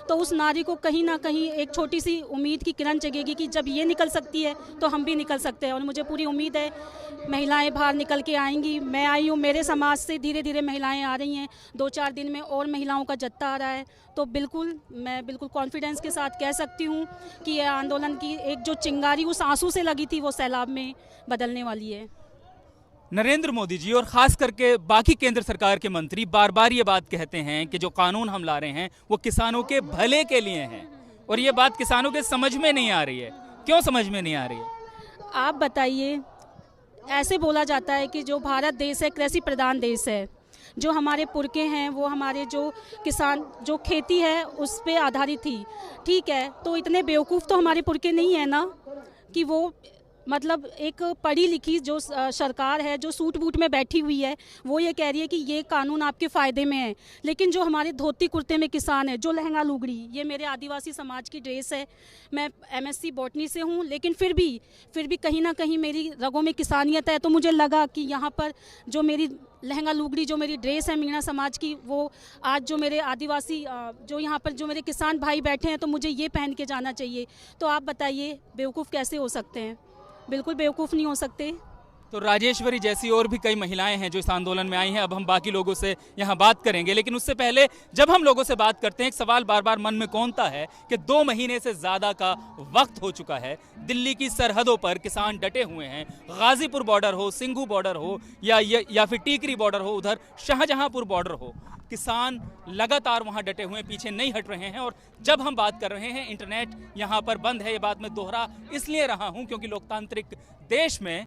तो उस नारी को कहीं ना कहीं एक छोटी सी उम्मीद की किरण जगेगी कि जब ये निकल सकती है तो हम भी निकल सकते हैं। और मुझे पूरी उम्मीद है महिलाएं बाहर निकल के आएंगी। मैं आई हूँ, मेरे समाज से धीरे धीरे महिलाएं आ रही हैं, 2-4 दिन में और महिलाओं का जत्था आ रहा है। तो मैं बिल्कुल कॉन्फिडेंस के साथ कह सकती हूँ कि यह आंदोलन की एक जो चिंगारी उस आंसू से लगी थी वो सैलाब में बदलने वाली है। नरेंद्र मोदी जी और खास करके बाकी केंद्र सरकार के मंत्री बार बार ये बात कहते हैं कि जो कानून हम ला रहे हैं वो किसानों के भले के लिए हैं, और ये बात किसानों के समझ में नहीं आ रही है। क्यों समझ में नहीं आ रही है? आप बताइए। ऐसे बोला जाता है कि जो भारत देश है कृषि प्रधान देश है, जो हमारे पुरखे हैं वो हमारे जो किसान जो खेती है उस पे आधारित थी। ठीक है, तो इतने बेवकूफ़ तो हमारे पुरखे नहीं है ना कि वो मतलब एक पढ़ी लिखी जो सरकार है जो सूट बूट में बैठी हुई है वो ये कह रही है कि ये कानून आपके फ़ायदे में है। लेकिन जो हमारे धोती कुर्ते में किसान है, जो लहंगा लुगड़ी, ये मेरे आदिवासी समाज की ड्रेस है। मैं MSc बॉटनी से हूँ, लेकिन फिर भी कहीं ना कहीं मेरी रगों में किसानियत है। तो मुझे लगा कि यहाँ पर जो मेरी लहंगा लुगड़ी, जो मेरी ड्रेस है मीणा समाज की, वो आज जो मेरे आदिवासी जो यहाँ पर जो मेरे किसान भाई बैठे हैं तो मुझे ये पहन के जाना चाहिए। तो आप बताइए बेवकूफ़ कैसे हो सकते हैं? बिल्कुल बेवकूफ़ नहीं हो सकते। तो राजेश्वरी जैसी और भी कई महिलाएं हैं जो इस आंदोलन में आई हैं। अब हम बाकी लोगों से यहाँ बात करेंगे, लेकिन उससे पहले जब हम लोगों से बात करते हैं, एक सवाल बार बार मन में कौंधता है कि 2 महीने से ज़्यादा का वक्त हो चुका है, दिल्ली की सरहदों पर किसान डटे हुए हैं। गाजीपुर बॉर्डर हो, सिंघू बॉर्डर हो या फिर टीकरी बॉर्डर हो, उधर शाहजहांपुर बॉर्डर हो, किसान लगातार वहां डटे हुए हैं, पीछे नहीं हट रहे हैं। और जब हम बात कर रहे हैं इंटरनेट यहां पर बंद है, ये बात मैं दोहरा इसलिए रहा हूं क्योंकि लोकतांत्रिक देश में